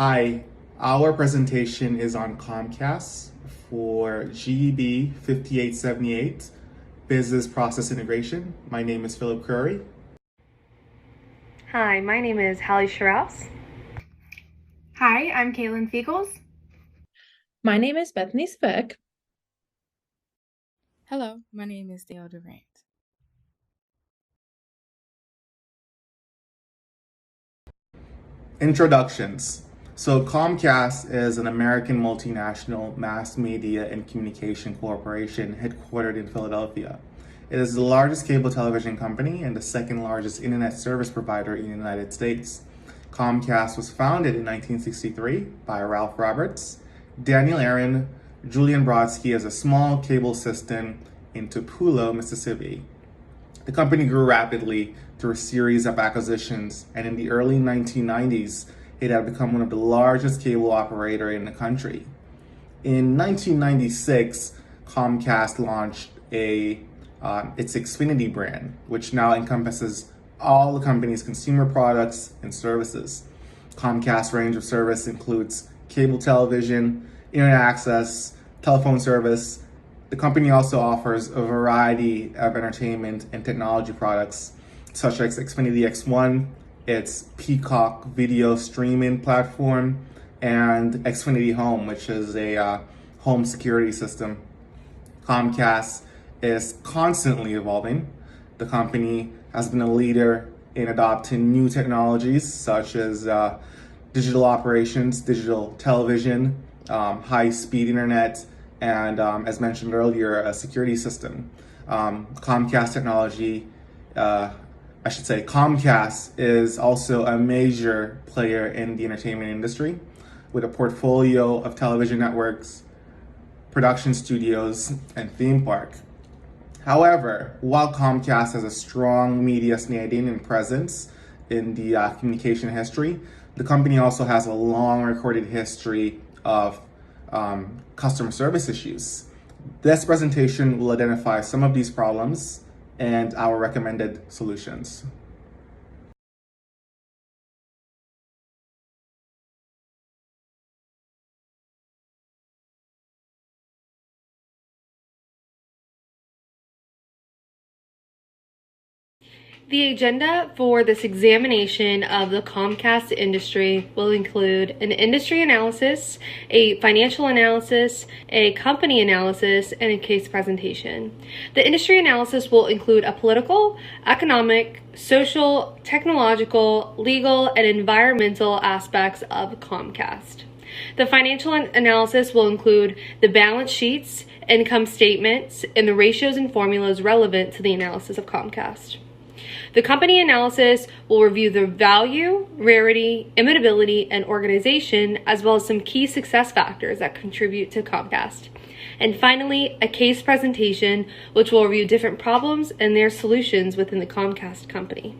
Hi, our presentation is on Comcast for GEB5878 Business Process Integration. My name is Philip Curry. Hi, my name is Hallie Scharouse. Hi, I'm Kaylin Fiegels. My name is Bethany Speck. Hello, my name is Dale Durant. Introductions. So Comcast is an American multinational mass media and communication corporation headquartered in Philadelphia. It is the largest cable television company and the second largest internet service provider in the United States. Comcast was founded in 1963 by Ralph Roberts, Daniel Aaron, Julian Brodsky as a small cable system in Tupelo, Mississippi. The company grew rapidly through a series of acquisitions, and in the early 1990s, it had become one of the largest cable operator in the country. In 1996, Comcast launched its Xfinity brand, which now encompasses all the company's consumer products and services. Comcast's range of service includes cable television, internet access, telephone service. The company also offers a variety of entertainment and technology products, such as Xfinity X1, its Peacock video streaming platform, and Xfinity Home, which is a home security system. Comcast is constantly evolving. The company has been a leader in adopting new technologies such as digital operations, digital television, high-speed internet, and as mentioned earlier, a security system. Comcast is also a major player in the entertainment industry with a portfolio of television networks, production studios, and theme park. However, while Comcast has a strong media standing and presence in the communication history, the company also has a long recorded history of customer service issues. This presentation will identify some of these problems and our recommended solutions. The agenda for this examination of the Comcast industry will include an industry analysis, a financial analysis, a company analysis, and a case presentation. The industry analysis will include a political, economic, social, technological, legal, and environmental aspects of Comcast. The financial analysis will include the balance sheets, income statements, and the ratios and formulas relevant to the analysis of Comcast. The company analysis will review the value, rarity, immutability, and organization, as well as some key success factors that contribute to Comcast. And finally, a case presentation, which will review different problems and their solutions within the Comcast company.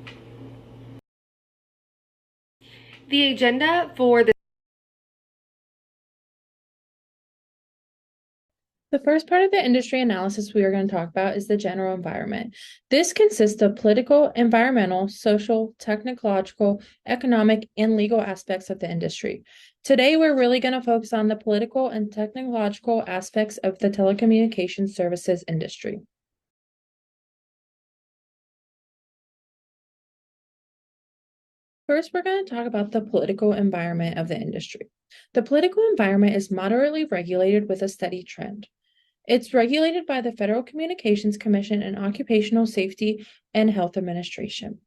The agenda for The first part of the industry analysis we are going to talk about is the general environment. This consists of political, environmental, social, technological, economic, and legal aspects of the industry. Today, we're really going to focus on the political and technological aspects of the telecommunications services industry. First, we're going to talk about the political environment of the industry. The political environment is moderately regulated with a steady trend. It's regulated by the Federal Communications Commission and Occupational Safety and Health Administration.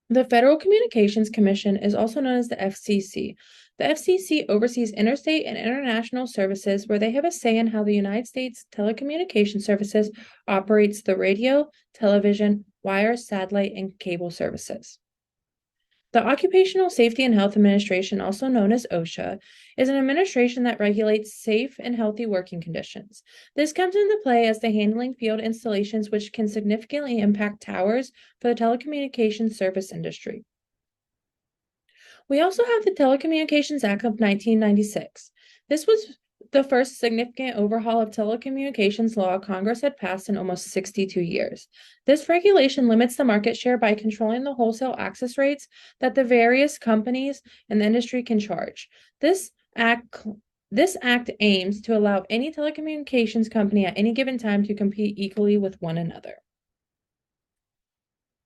The Federal Communications Commission is also known as the FCC. The FCC oversees interstate and international services where they have a say in how the United States telecommunication services operates the radio, television, wire, satellite, and cable services. The Occupational Safety and Health Administration, also known as OSHA, is an administration that regulates safe and healthy working conditions. This comes into play as the handling field installations which can significantly impact towers for the telecommunications service industry. We also have the Telecommunications Act of 1996. This was the first significant overhaul of telecommunications law Congress had passed in almost 62 years. This regulation limits the market share by controlling the wholesale access rates that the various companies in the industry can charge. This act aims to allow any telecommunications company at any given time to compete equally with one another.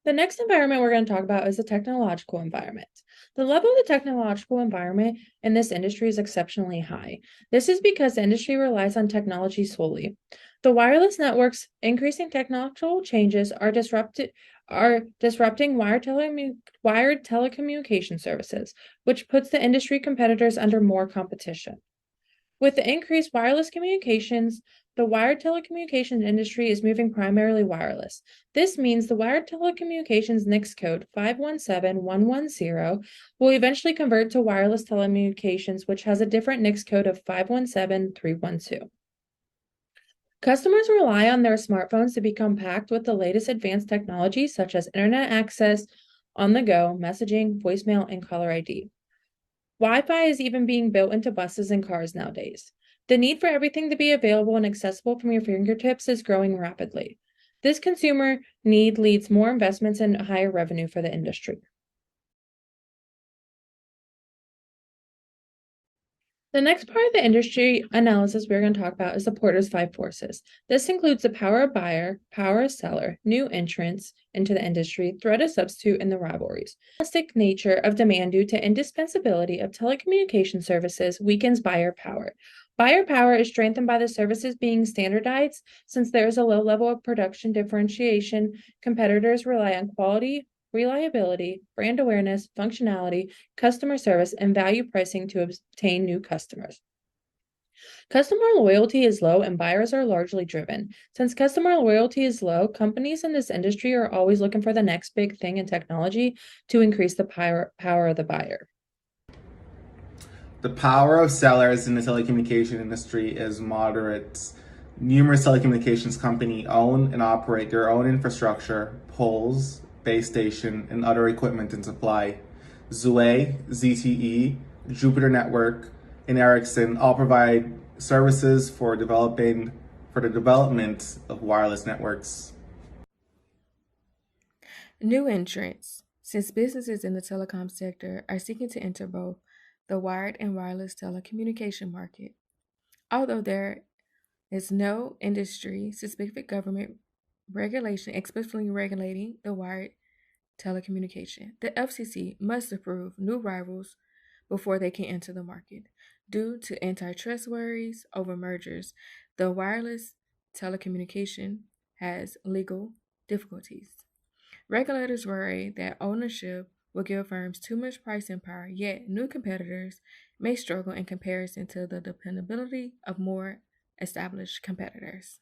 The next environment we're going to talk about is the technological environment. The level of the technological environment in this industry is exceptionally high. This is because the industry relies on technology solely. The wireless network's increasing technological changes are disrupting wired telecommunication services, which puts the industry competitors under more competition. With the increased wireless communications, the wired telecommunications industry is moving primarily wireless. This means the wired telecommunications NICS code 517110 will eventually convert to wireless telecommunications, which has a different NICS code of 517312. Customers rely on their smartphones to become packed with the latest advanced technologies such as internet access, on-the-go, messaging, voicemail, and caller ID. Wi-Fi is even being built into buses and cars nowadays. The need for everything to be available and accessible from your fingertips is growing rapidly. This consumer need leads more investments and higher revenue for the industry. The next part of the industry analysis we're going to talk about is the Porter's five forces. This includes the power of buyer, power of seller, new entrants into the industry, threat of substitute, and the rivalries. The elastic nature of demand due to indispensability of telecommunication services weakens buyer power. Buyer power is strengthened by the services being standardized. Since there is a low level of production differentiation, competitors rely on quality, reliability, brand awareness, functionality, customer service, and value pricing to obtain new customers. Customer loyalty is low and buyers are largely driven. Since customer loyalty is low, companies in this industry are always looking for the next big thing in technology to increase the power of the buyer. The power of sellers in the telecommunication industry is moderate. Numerous telecommunications companies own and operate their own infrastructure, poles, base station, and other equipment and supply. Zue, ZTE, Jupiter Network, and Ericsson all provide services for the development of wireless networks. New entrants. Since businesses in the telecom sector are seeking to enter both the wired and wireless telecommunication market, although there is no industry-specific government regulation explicitly regulating the wired telecommunication, the FCC must approve new rivals before they can enter the market. Due to antitrust worries over mergers, the wireless telecommunication has legal difficulties. Regulators worry that ownership will give firms too much pricing power, yet new competitors may struggle in comparison to the dependability of more established competitors.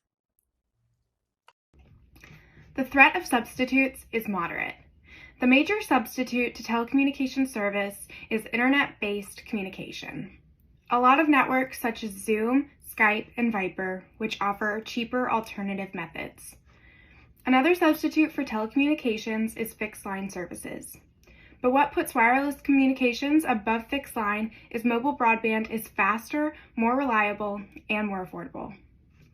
The threat of substitutes is moderate. The major substitute to telecommunication service is internet-based communication. A lot of networks such as Zoom, Skype, and Viber, which offer cheaper alternative methods. Another substitute for telecommunications is fixed line services. But what puts wireless communications above fixed line is mobile broadband is faster, more reliable, and more affordable.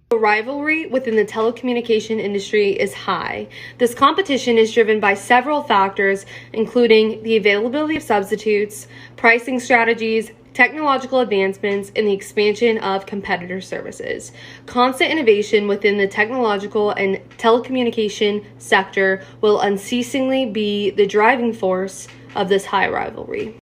The rivalry within the telecommunication industry is high. This competition is driven by several factors, including the availability of substitutes, pricing strategies, technological advancements, and the expansion of competitor services. Constant innovation within the technological and telecommunication sector will unceasingly be the driving force of this high rivalry.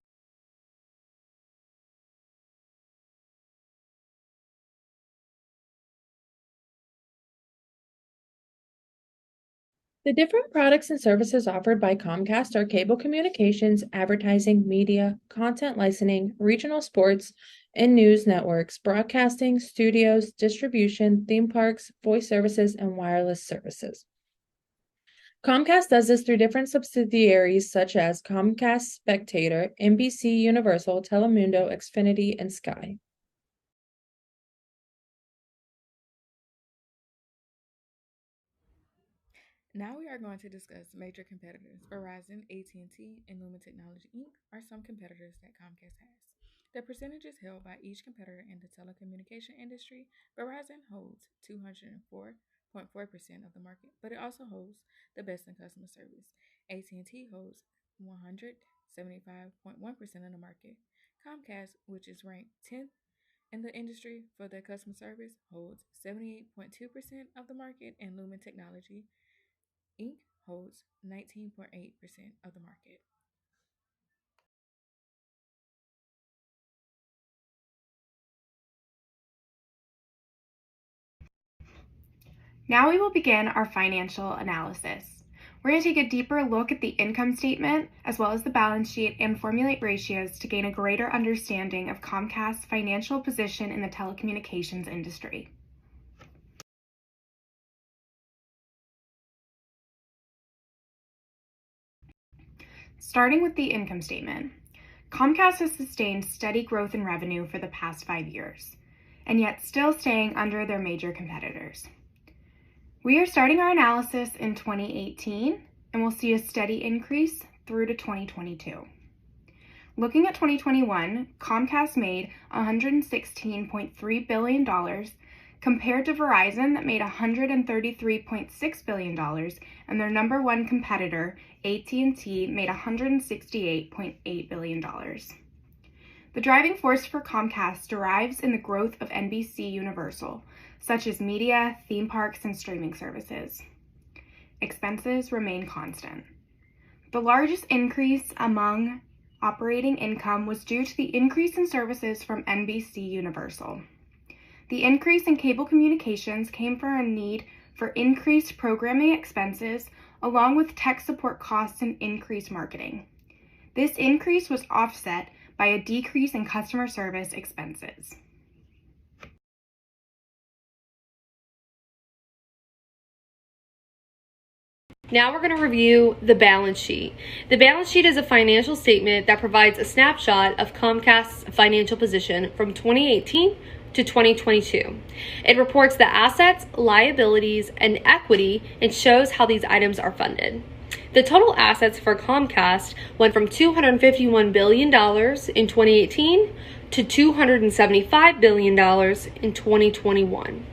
The different products and services offered by Comcast are cable communications, advertising, media, content licensing, regional sports and news networks, broadcasting, studios, distribution, theme parks, voice services, and wireless services. Comcast does this through different subsidiaries such as Comcast Spectator, NBC Universal, Telemundo, Xfinity, and Sky. Now we are going to discuss major competitors. Verizon, AT&T, and Lumen Technology Inc. are some competitors that Comcast has. The percentages held by each competitor in the telecommunication industry: Verizon holds 204.4% of the market, but it also holds the best in customer service. AT&T holds 175.1% of the market. Comcast, which is ranked 10th in the industry for their customer service, holds 78.2% of the market, and Lumen Technology, Inc. holds 19.8% of the market. Now we will begin our financial analysis. We're going to take a deeper look at the income statement as well as the balance sheet and formulate ratios to gain a greater understanding of Comcast's financial position in the telecommunications industry. Starting with the income statement, Comcast has sustained steady growth in revenue for the past 5 years, and yet still staying under their major competitors. We are starting our analysis in 2018, and we'll see a steady increase through to 2022. Looking at 2021, Comcast made $116.3 billion compared to Verizon that made $133.6 billion, and their number one competitor, AT&T, made $168.8 billion. The driving force for Comcast derives in the growth of NBC Universal, such as media, theme parks, and streaming services. Expenses remain constant. The largest increase among operating income was due to the increase in services from NBC Universal. The increase in cable communications came from a need for increased programming expenses, along with tech support costs and increased marketing. This increase was offset by a decrease in customer service expenses. Now we're going to review the balance sheet. The balance sheet is a financial statement that provides a snapshot of Comcast's financial position from 2018 to 2022. It reports the assets, liabilities, and equity and shows how these items are funded. The total assets for Comcast went from $251 billion in 2018 to $275 billion in 2021.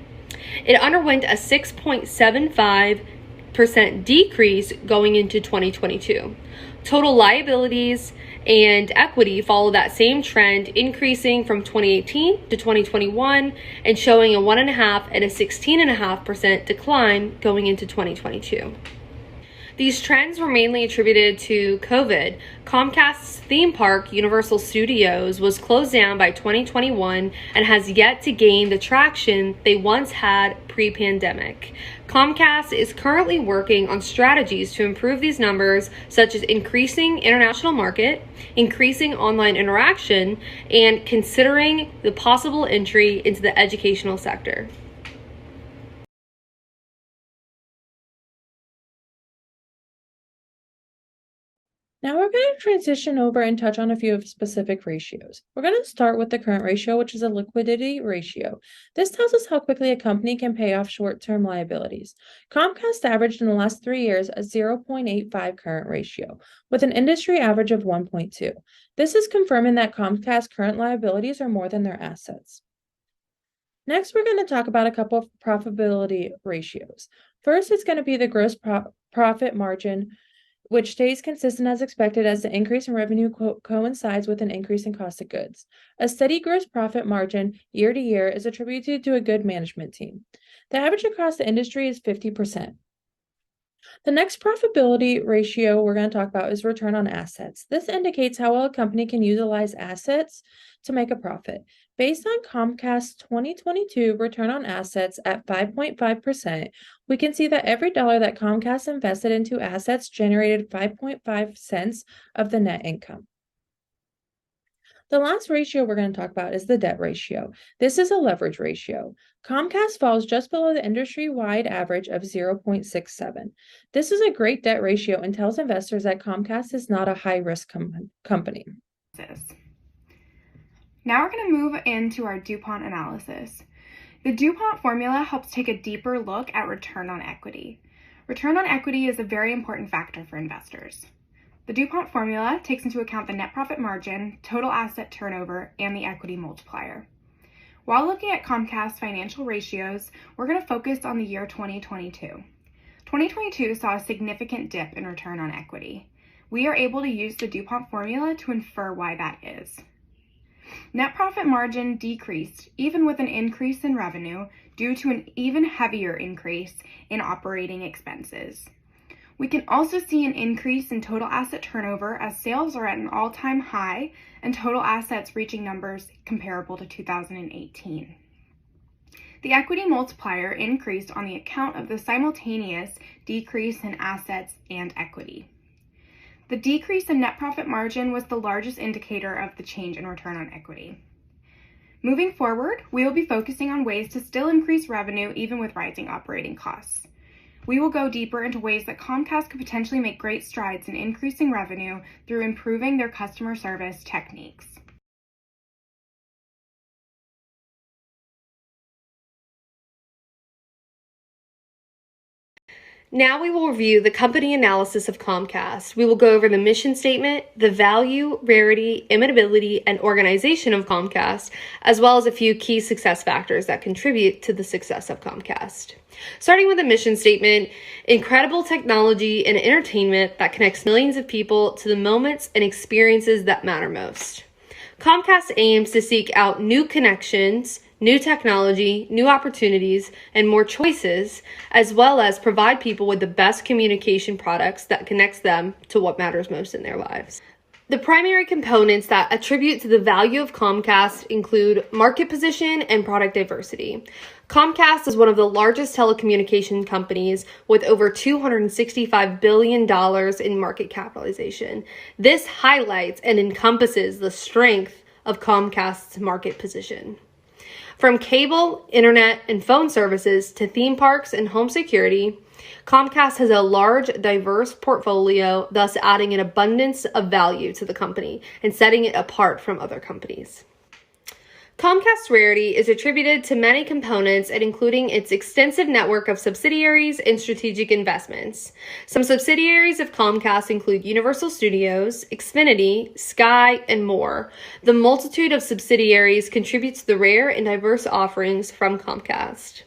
It underwent a 6.75% decrease going into 2022. Total liabilities and equity follow that same trend, increasing from 2018 to 2021 and showing a 1.5% and a 16.5% decline going into 2022. These trends were mainly attributed to COVID. Comcast's theme park, Universal Studios, was closed down by 2021 and has yet to gain the traction they once had pre-pandemic. Comcast is currently working on strategies to improve these numbers, such as increasing international market, increasing online interaction, and considering the possible entry into the educational sector. Now we're going to transition over and touch on a few of specific ratios. We're going to start with the current ratio, which is a liquidity ratio. This tells us how quickly a company can pay off short-term liabilities. Comcast averaged in the last 3 years a 0.85 current ratio, with an industry average of 1.2. This is confirming that Comcast's current liabilities are more than their assets. Next, we're going to talk about a couple of profitability ratios. First, it's going to be the gross profit margin, which stays consistent as expected as the increase in revenue coincides with an increase in cost of goods. A steady gross profit margin year to year is attributed to a good management team. The average across the industry is 50%. The next profitability ratio we're going to talk about is return on assets. This indicates how well a company can utilize assets to make a profit. Based on Comcast's 2022 return on assets at 5.5%, we can see that every dollar that Comcast invested into assets generated 5.5 cents of the net income. The last ratio we're going to talk about is the debt ratio. This is a leverage ratio. Comcast falls just below the industry-wide average of 0.67. This is a great debt ratio and tells investors that Comcast is not a high-risk company. Now we're going to move into our DuPont analysis. The DuPont formula helps take a deeper look at return on equity. Return on equity is a very important factor for investors. The DuPont formula takes into account the net profit margin, total asset turnover, and the equity multiplier. While looking at Comcast's financial ratios, we're going to focus on the year 2022. 2022 saw a significant dip in return on equity. We are able to use the DuPont formula to infer why that is. Net profit margin decreased even with an increase in revenue due to an even heavier increase in operating expenses. We can also see an increase in total asset turnover as sales are at an all-time high and total assets reaching numbers comparable to 2018. The equity multiplier increased on the account of the simultaneous decrease in assets and equity. The decrease in net profit margin was the largest indicator of the change in return on equity. Moving forward, we will be focusing on ways to still increase revenue even with rising operating costs. We will go deeper into ways that Comcast could potentially make great strides in increasing revenue through improving their customer service techniques. Now we will review the company analysis of Comcast. We will go over the mission statement, the value, rarity, imitability, and organization of Comcast, as well as a few key success factors that contribute to the success of Comcast. Starting with the mission statement, incredible technology and entertainment that connects millions of people to the moments and experiences that matter most. Comcast aims to seek out new connections, new technology, new opportunities, and more choices, as well as provide people with the best communication products that connects them to what matters most in their lives. The primary components that attribute to the value of Comcast include market position and product diversity. Comcast is one of the largest telecommunication companies with over $265 billion in market capitalization. This highlights and encompasses the strength of Comcast's market position. From cable, internet, and phone services to theme parks and home security, Comcast has a large, diverse portfolio, thus adding an abundance of value to the company and setting it apart from other companies. Comcast's rarity is attributed to many components and including its extensive network of subsidiaries and strategic investments. Some subsidiaries of Comcast include Universal Studios, Xfinity, Sky, and more. The multitude of subsidiaries contributes to the rare and diverse offerings from Comcast.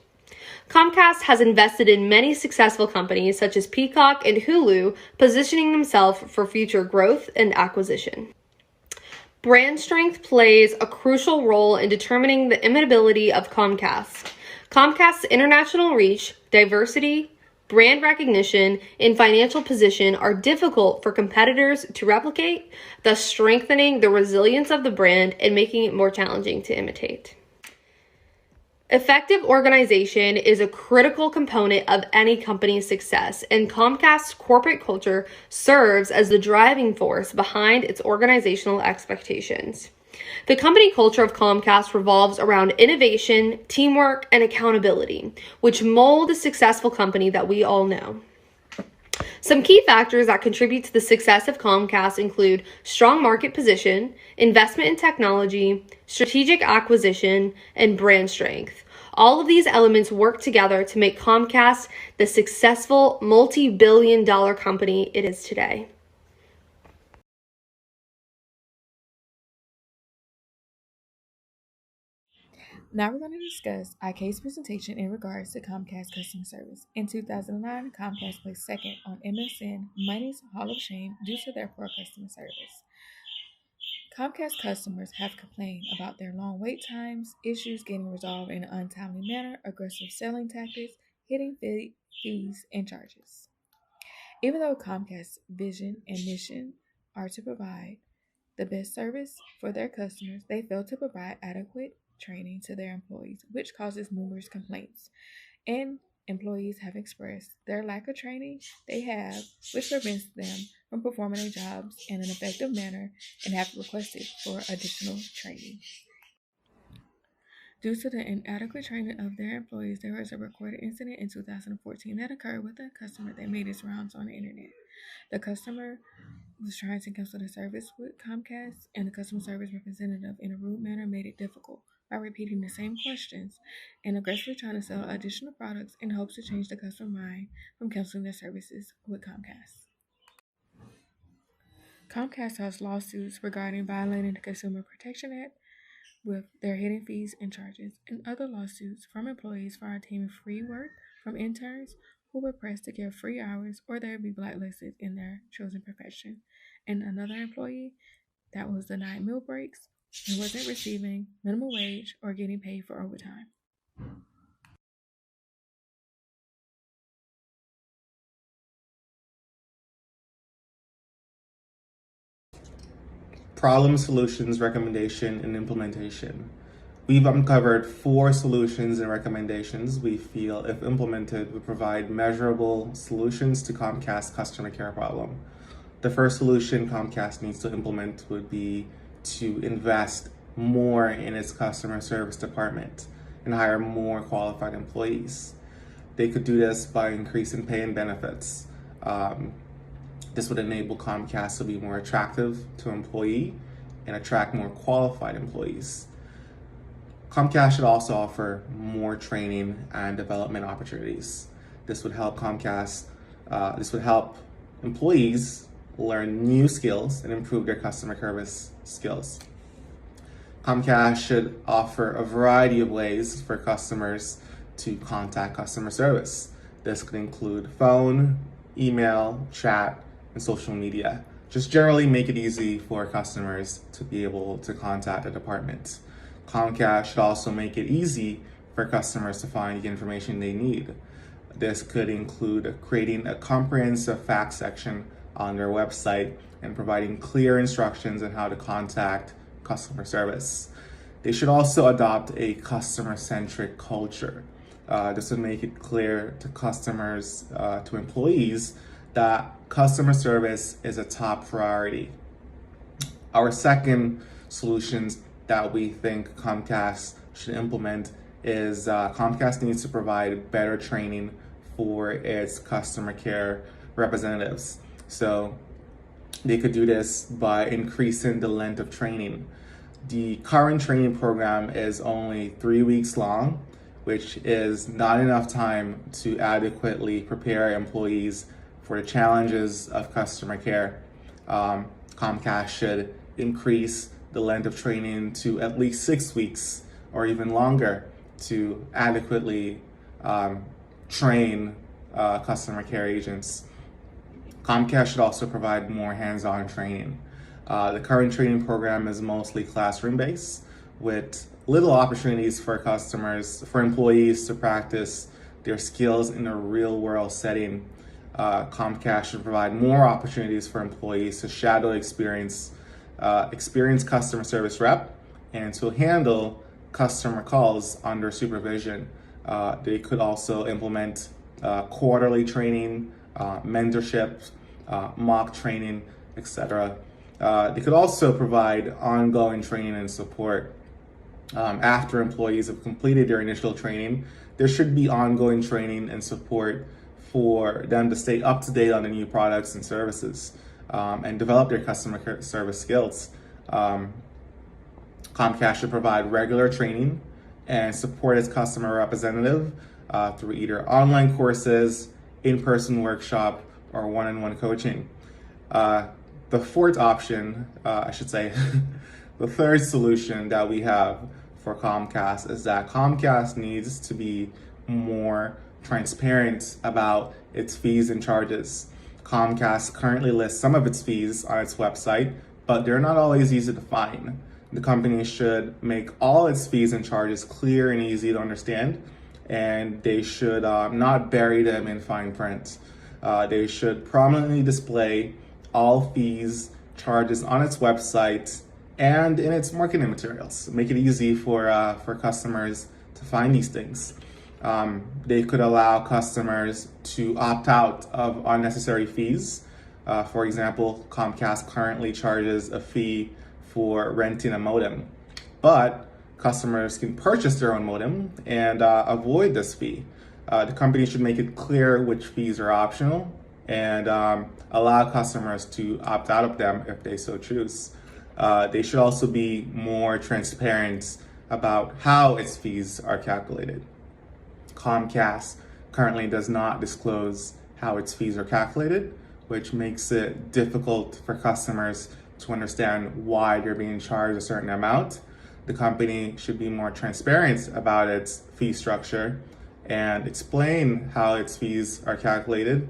Comcast has invested in many successful companies such as Peacock and Hulu, positioning themselves for future growth and acquisition. Brand strength plays a crucial role in determining the imitability of Comcast. Comcast's international reach, diversity, brand recognition, and financial position are difficult for competitors to replicate, thus strengthening the resilience of the brand and making it more challenging to imitate. Effective organization is a critical component of any company's success, and Comcast's corporate culture serves as the driving force behind its organizational expectations. The company culture of Comcast revolves around innovation, teamwork, and accountability, which mold the successful company that we all know. Some key factors that contribute to the success of Comcast include strong market position, investment in technology, strategic acquisition, and brand strength. All of these elements work together to make Comcast the successful multi-billion-dollar company it is today. Now we're going to discuss our case presentation in regards to Comcast customer service. In 2009, Comcast placed second on MSN Money's Hall of Shame due to their poor customer service. Comcast customers have complained about their long wait times, issues getting resolved in an untimely manner, aggressive selling tactics, hitting fees and charges. Even though Comcast's vision and mission are to provide the best service for their customers, they fail to provide adequate training to their employees, which causes numerous complaints. And employees have expressed their lack of training they have, which prevents them from performing their jobs in an effective manner and have requested for additional training. Due to the inadequate training of their employees, there was a recorded incident in 2014 that occurred with a customer that made its rounds on the internet. The customer was trying to cancel the service with Comcast, and the customer service representative, in a rude manner, made it difficult by repeating the same questions and aggressively trying to sell additional products in hopes to change the customer mind from canceling their services with Comcast. Comcast has lawsuits regarding violating the Consumer Protection Act with their hidden fees and charges, and other lawsuits from employees for obtaining free work from interns who were pressed to give free hours or they would be blacklisted in their chosen profession. And another employee that was denied meal breaks and wasn't receiving minimum wage or getting paid for overtime. Problem, solutions, recommendation, and implementation. We've uncovered 4 solutions and recommendations we feel, if implemented, would provide measurable solutions to Comcast's customer care problem. The first solution Comcast needs to implement would be to invest more in its customer service department and hire more qualified employees. They could do this by increasing pay and benefits. This would enable Comcast to be more attractive to employee and attract more qualified employees. Comcast should also offer more training and development opportunities. This would help employees learn new skills and improve their customer service skills. Comcast should offer a variety of ways for customers to contact customer service. This could include phone, email, chat, and social media. Just generally make it easy for customers to be able to contact the department. Comcast should also make it easy for customers to find the information they need. This could include creating a comprehensive fact section on their website and providing clear instructions on how to contact customer service. They should also adopt a customer-centric culture. This would make it clear to customers, to employees, that customer service is a top priority. Our second solutions that we think Comcast should implement is Comcast needs to provide better training for its customer care representatives. So they could do this by increasing the length of training. The current training program is only 3 weeks long, which is not enough time to adequately prepare employees for the challenges of customer care. Comcast should increase the length of training to at least 6 weeks or even longer to adequately train customer care agents. Comcast should also provide more hands-on training. The current training program is mostly classroom-based, with little opportunities for employees to practice their skills in a real-world setting. Comcast should provide more opportunities for employees to shadow experienced customer service rep and to handle customer calls under supervision. They could also implement quarterly training, mentorship, mock training, etc. They could also provide ongoing training and support. After employees have completed their initial training, there should be ongoing training and support for them to stay up to date on the new products and services and develop their customer service skills. Comcast should provide regular training and support its customer representative through either online courses, in-person workshop, or one-on-one coaching. The fourth option, the third solution that we have for Comcast is that Comcast needs to be more transparent about its fees and charges. Comcast currently lists some of its fees on its website, but they're not always easy to find. The company should make all its fees and charges clear and easy to understand, and they should not bury them in fine print. They should prominently display all fees, charges on its website and in its marketing materials. Make it easy for customers to find these things. They could allow customers to opt out of unnecessary fees. For example, Comcast currently charges a fee for renting a modem, but customers can purchase their own modem and avoid this fee. The company should make it clear which fees are optional and allow customers to opt out of them if they so choose. They should also be more transparent about how its fees are calculated. Comcast currently does not disclose how its fees are calculated, which makes it difficult for customers to understand why they're being charged a certain amount. The company should be more transparent about its fee structure and explain how its fees are calculated.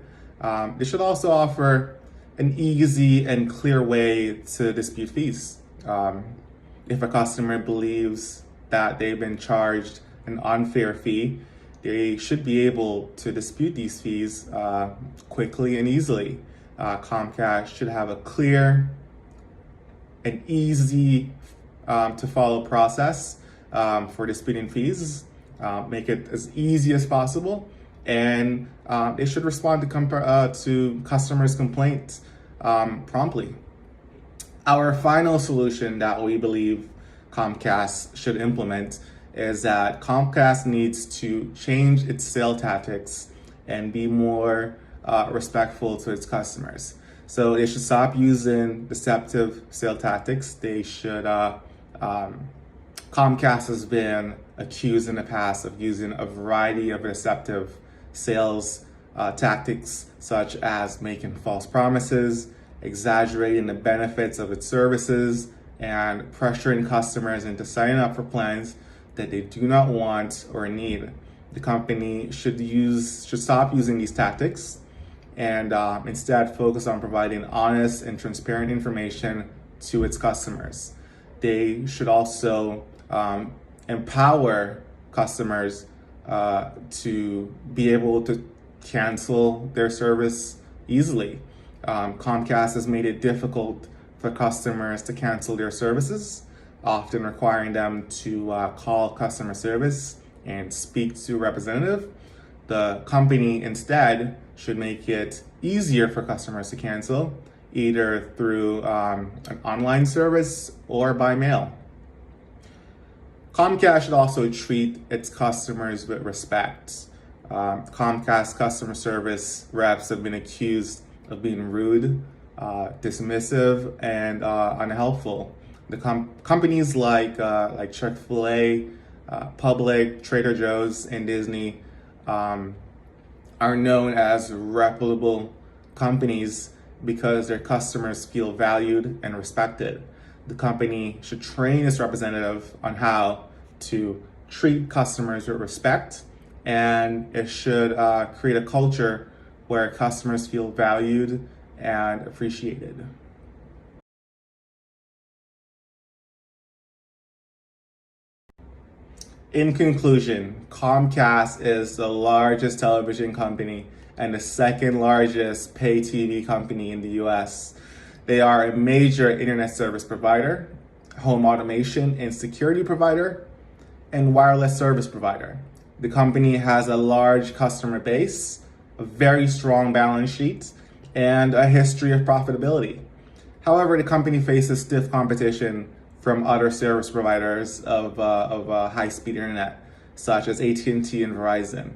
They should also offer an easy and clear way to dispute fees. If a customer believes that they've been charged an unfair fee, they should be able to dispute these fees quickly and easily. Comcast should have a clear and easy to follow process for disputing fees. Make it as easy as possible, and they should respond to customers' complaints promptly. Our final solution that we believe Comcast should implement is that Comcast needs to change its sales tactics and be more respectful to its customers. So they should stop using deceptive sales tactics. They should, Comcast has been accused in the past of using a variety of deceptive sales tactics, such as making false promises, exaggerating the benefits of its services, and pressuring customers into signing up for plans that they do not want or need. The company should stop using these tactics and instead focus on providing honest and transparent information to its customers. They should also empower customers to be able to cancel their service easily. Comcast has made it difficult for customers to cancel their services, often requiring them to call customer service and speak to a representative. The company instead should make it easier for customers to cancel, either through an online service or by mail. Comcast should also treat its customers with respect. Comcast customer service reps have been accused of being rude, dismissive, and unhelpful. The companies like Chick-fil-A, Publix, Trader Joe's, and Disney are known as reputable companies because their customers feel valued and respected. The company should train its representative on how to treat customers with respect, and it should create a culture where customers feel valued and appreciated. In conclusion, Comcast is the largest television company and the second largest pay TV company in the US. They are a major internet service provider, home automation and security provider, and wireless service provider. The company has a large customer base, a very strong balance sheet, and a history of profitability. However, the company faces stiff competition from other service providers of high-speed internet, such as AT&T and Verizon.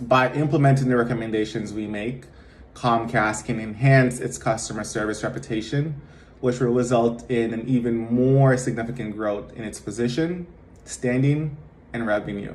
By implementing the recommendations we make, Comcast can enhance its customer service reputation, which will result in an even more significant growth in its position, standing, and revenue.